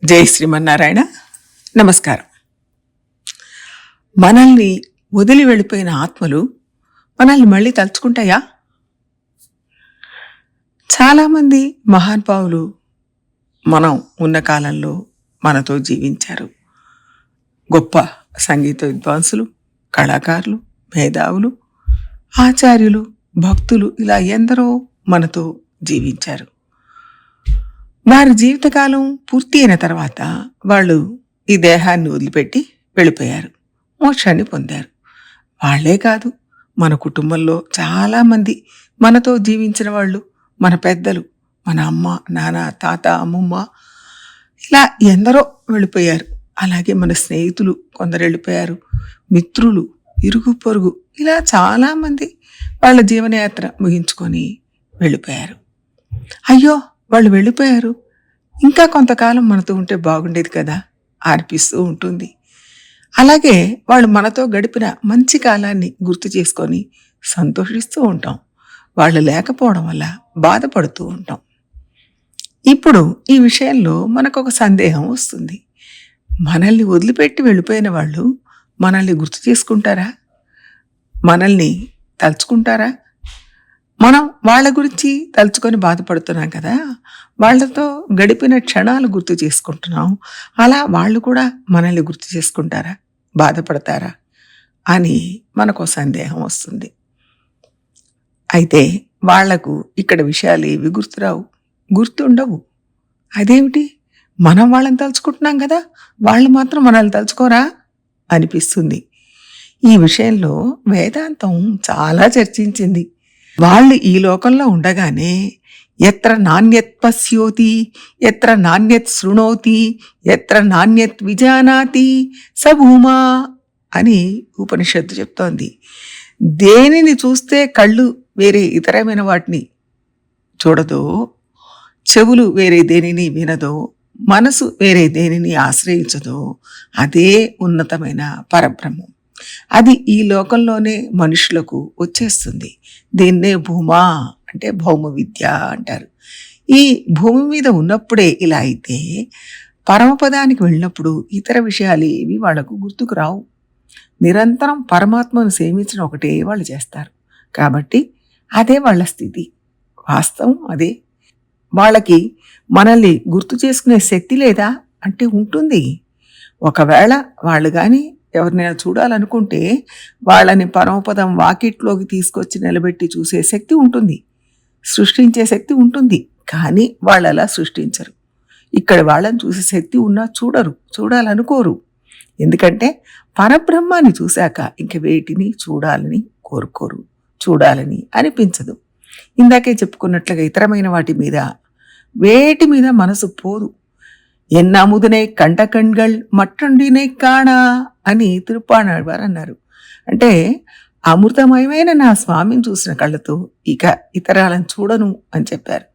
జై శ్రీమన్నారాయణ. నమస్కారం. మనల్ని వదిలి వెళ్ళిపోయిన ఆత్మలు మనల్ని మళ్ళీ తలుచుకుంటాయా? చాలామంది మహానుభావులు మనం ఉన్న కాలంలో మనతో జీవించారు. గొప్ప సంగీత విద్వాంసులు, కళాకారులు, మేధావులు, ఆచార్యులు, భక్తులు ఇలా ఎందరో మనతో జీవించారు. వారి జీవితకాలం పూర్తి అయిన తర్వాత వాళ్ళు ఈ దేహాన్ని వదిలిపెట్టి వెళ్ళిపోయారు, మోక్షాన్ని పొందారు. వాళ్లే కాదు, మన కుటుంబంలో చాలామంది మనతో జీవించిన వాళ్ళు, మన పెద్దలు, మన అమ్మ, నాన్న, తాత, అమ్మమ్మ ఇలా ఎందరో వెళ్ళిపోయారు. అలాగే మన స్నేహితులు కొందరు వెళ్ళిపోయారు, మిత్రులు, ఇరుగు పొరుగు ఇలా చాలామంది వాళ్ళ జీవనయాత్ర ముగించుకొని వెళ్ళిపోయారు. అయ్యో, వాళ్ళు వెళ్ళిపోయారు, ఇంకా కొంతకాలం మనతో ఉంటే బాగుండేది కదా అనిపిస్తూ ఉంటుంది. అలాగే వాళ్ళు మనతో గడిపిన మంచి కాలాన్ని గుర్తు చేసుకొని సంతోషిస్తూ ఉంటాం. వాళ్ళు లేకపోవడం వల్ల బాధపడుతూ ఉంటాం. ఇప్పుడు ఈ విషయంలో మనకు ఒక సందేహం వస్తుంది. మనల్ని వదిలిపెట్టి వెళ్ళిపోయిన వాళ్ళు మనల్ని గుర్తు చేసుకుంటారా? మనల్ని తలుచుకుంటారా? మనం వాళ్ళ గురించి తలుచుకొని బాధపడుతున్నాం కదా, వాళ్ళతో గడిపిన క్షణాలు గుర్తు చేసుకుంటున్నాం. అలా వాళ్ళు కూడా మనల్ని గుర్తు చేసుకుంటారా, బాధపడతారా అని మనకు సందేహం వస్తుంది. అయితే వాళ్లకు ఇక్కడ విషయాలు ఏవి గుర్తురావు, గుర్తుండవు. అదేమిటి, మనం వాళ్ళని తలుచుకుంటున్నాం కదా, వాళ్ళు మాత్రం మనల్ని తలుచుకోరా అనిపిస్తుంది. ఈ విషయంలో వేదాంతం చాలా చర్చించింది. వాళ్ళు ఈ లోకంలో ఉండగానే ఎత్ర నాణ్యత్ పశ్యోతి, ఎత్ర నాణ్యత్ శృణోతి, ఎత్ర నాణ్యత్ విజానాతి సభూమా అని ఉపనిషత్తు చెప్తోంది. దేనిని చూస్తే కళ్ళు వేరే ఇతరమైన వాటిని చూడదో, చెవులు వేరే దేనిని వినదో, మనసు వేరే దేనిని ఆశ్రయించదో, అదే ఉన్నతమైన పరబ్రహ్మం. అది ఈ లోకంలోనే మనుషులకు వచ్చేస్తుంది. దీన్నే భూమా అంటే భౌమ విద్య అంటారు. ఈ భూమి మీద ఉన్నప్పుడే ఇలా అయితే పరమపదానికి వెళ్ళినప్పుడు ఇతర విషయాలు ఏవి వాళ్లకు గుర్తుకు రావు. నిరంతరం పరమాత్మను సేవించడం ఒకటే వాళ్ళు చేస్తారు. కాబట్టి అదే వాళ్ళ స్థితి, వాస్తవం అదే. వాళ్ళకి మనల్ని గుర్తు చేసుకునే శక్తి లేదా అంటే ఉంటుంది. ఒకవేళ వాళ్ళు కానీ ఎవరినైనా చూడాలనుకుంటే వాళ్ళని పరమపదం వాకిట్లోకి తీసుకొచ్చి నిలబెట్టి చూసే శక్తి ఉంటుంది, సృష్టించే శక్తి ఉంటుంది. కానీ వాళ్ళు అలా సృష్టించరు. ఇక్కడ వాళ్ళని చూసే శక్తి ఉన్నా చూడరు, చూడాలనుకోరు. ఎందుకంటే పరబ్రహ్మాన్ని చూశాక ఇంక వేటిని చూడాలని కోరుకోరు, చూడాలని అనిపించదు. ఇందాకే చెప్పుకున్నట్లుగా ఇతరమైన వాటి మీద, వేటి మీద మనసు పోదు. ఎన్నముదనే కంట కణ్கள் మట్టండినే కాణ అని తిరుప్పాణాళ్వారు అన్నారు. అంటే అమృతమయమైన నా స్వామిని చూసిన కళ్ళతో ఇక ఇతరాలను చూడను అని చెప్పారు.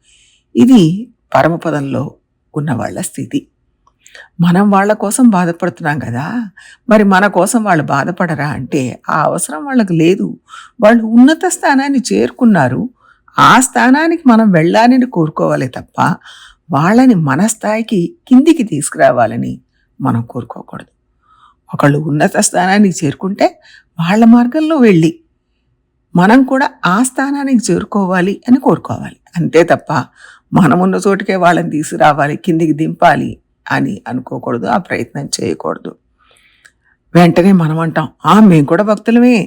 ఇది పరమపదంలో ఉన్న వాళ్ళ స్థితి. మనం వాళ్ళ కోసం బాధపడుతున్నాం కదా, మరి మన కోసం వాళ్ళు బాధపడరా అంటే ఆ అవసరం వాళ్ళకు లేదు. వాళ్ళు ఉన్నత స్థానాన్ని చేరుకున్నారు. ఆ స్థానానికి మనం వెళ్ళాలని కోరుకోవాలి తప్ప వాళ్ళని మన స్థాయికి కిందికి తీసుకురావాలని మనం కోరుకోకూడదు. ఒకళ్ళు ఉన్నత స్థానానికి చేరుకుంటే వాళ్ళ మార్గంలో వెళ్ళి మనం కూడా ఆ స్థానానికి చేరుకోవాలి అని కోరుకోవాలి. అంతే తప్ప మనమున్న చోటుకే వాళ్ళని తీసుకురావాలి, కిందికి దింపాలి అని అనుకోకూడదు, ఆ ప్రయత్నం చేయకూడదు. వెంటనే మనం అంటాం, మేము కూడా భక్తులమే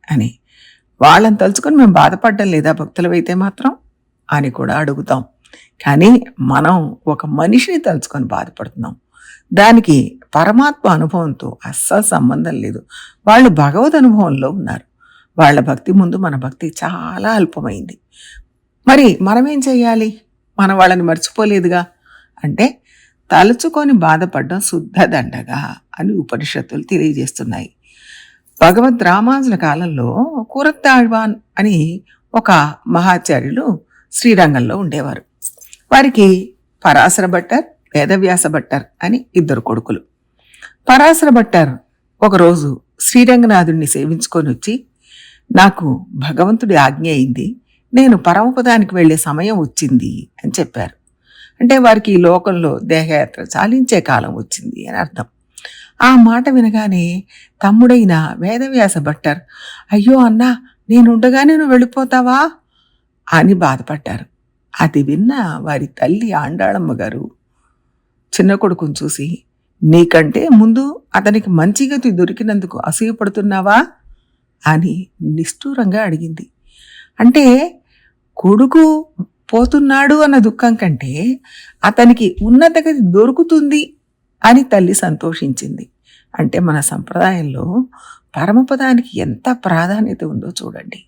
అని. వాళ్ళని తలుచుకొని మేము బాధపడడం లేదా భక్తులమైతే మాత్రం అని కూడా అడుగుతాం. కానీ మనం ఒక మనిషిని తలుచుకొని బాధపడుతున్నాం. దానికి పరమాత్మ అనుభవంతో అస్సలు సంబంధం లేదు. వాళ్ళు భగవద్ అనుభవంలో ఉన్నారు. వాళ్ళ భక్తి ముందు మన భక్తి చాలా అల్పమైంది. మరి మనమేం చేయాలి? మనం వాళ్ళని మర్చిపోలేదుగా అంటే తలుచుకొని బాధపడడం శుద్ధ దండగా అని ఉపనిషత్తులు తెలియజేస్తున్నాయి. భగవద్ రామానుజుల కాలంలో కూరత్తాళ్వాన్ అని ఒక మహాచార్యులు శ్రీరంగంలో ఉండేవారు. వారికి పరాశర భట్టర్, వేదవ్యాస భట్టర్ అని ఇద్దరు కొడుకులు. పరాశర భట్టర్ ఒకరోజు శ్రీరంగనాథుడిని సేవించుకొని వచ్చి, నాకు భగవంతుడి ఆజ్ఞ అయింది, నేను పరమపదానికి వెళ్లే సమయం వచ్చింది అని చెప్పారు. అంటే వారికి ఈ లోకంలో దేహయాత్ర చాలించే కాలం వచ్చింది అని అర్థం. ఆ మాట వినగానే తమ్ముడైన వేదవ్యాస భట్టర్, అయ్యో అన్నా, నేనుండగానే నువ్వు వెళ్ళిపోతావా అని బాధపడ్డారు. అది విన్న వారి తల్లి ఆండాళమ్మ గారు చిన్న కొడుకుని చూసి, నీకంటే ముందు అతనికి మంచి గతి దొరికినందుకు అసూయపడుతున్నావా అని నిష్ఠూరంగా అడిగింది. అంటే కొడుకు పోతున్నాడు అన్న దుఃఖం కంటే అతనికి ఉన్నత గతి దొరుకుతుంది అని తల్లి సంతోషించింది. అంటే మన సంప్రదాయంలో పరమపదానికి ఎంత ప్రాధాన్యత ఉందో చూడండి.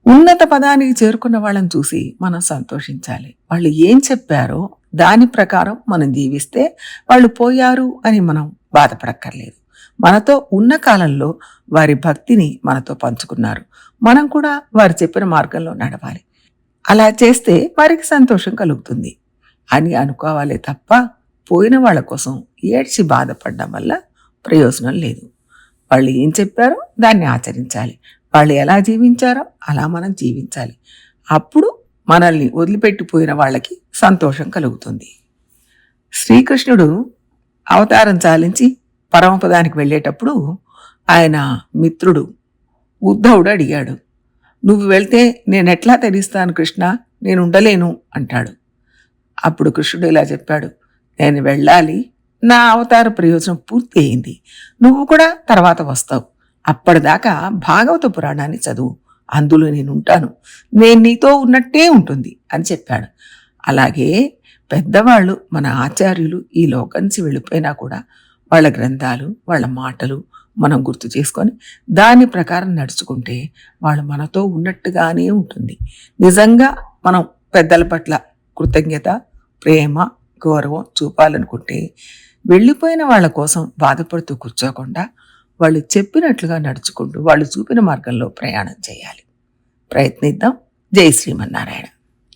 ఉన్నత పదానికి చేరుకున్న వాళ్ళని చూసి మనం సంతోషించాలి. వాళ్ళు ఏం చెప్పారో దాని ప్రకారం మనం జీవిస్తే వాళ్ళు పోయారు అని మనం బాధపడక్కర్లేదు. మనతో ఉన్న కాలంలో వారి భక్తిని మనతో పంచుకున్నారు, మనం కూడా వారు చెప్పిన మార్గంలో నడవాలి. అలా చేస్తే వారికి సంతోషం కలుగుతుంది అని అనుకోవాలి తప్ప పోయిన వాళ్ళ కోసం ఏడ్చి బాధపడడం వల్ల ప్రయోజనం లేదు. వాళ్ళు ఏం చెప్పారో దాన్ని ఆచరించాలి. వాళ్ళు ఎలా జీవించారో అలా మనం జీవించాలి. అప్పుడు మనల్ని వదిలిపెట్టిపోయిన వాళ్ళకి సంతోషం కలుగుతుంది. శ్రీకృష్ణుడు అవతారం చాలించి పరమపదానికి వెళ్ళేటప్పుడు ఆయన మిత్రుడు ఉద్ధవుడు అడిగాడు, నువ్వు వెళ్తే నేనెట్లా తెలుస్తాను కృష్ణ, నేను ఉండలేను అంటాడు. అప్పుడు కృష్ణుడు ఇలా చెప్పాడు, నేను వెళ్ళాలి, నా అవతార ప్రయోజనం పూర్తి అయింది, నువ్వు కూడా తర్వాత వస్తావు, అప్పటిదాకా భాగవత పురాణాన్ని చదువు, అందులో నేను ఉంటాను, నేను నీతో ఉన్నట్టే ఉంటుంది అని చెప్పాడు. అలాగే పెద్దవాళ్ళు, మన ఆచార్యులు ఈ లోకం నుంచి వెళ్ళిపోయినా కూడా వాళ్ళ గ్రంథాలు, వాళ్ళ మాటలు మనం గుర్తు చేసుకొని దాని ప్రకారం నడుచుకుంటే వాళ్ళు మనతో ఉన్నట్టుగానే ఉంటుంది. నిజంగా మనం పెద్దల పట్ల కృతజ్ఞత, ప్రేమ, గౌరవం చూపాలనుకుంటే వెళ్ళిపోయిన వాళ్ళ కోసం బాధపడుతూ కూర్చోకుండా వాళ్ళు చెప్పినట్లుగా నడుచుకుంటూ వాళ్ళు చూపిన మార్గంలో ప్రయాణం చేయాలి. ప్రయత్నిద్దాం. జై శ్రీమన్నారాయణ.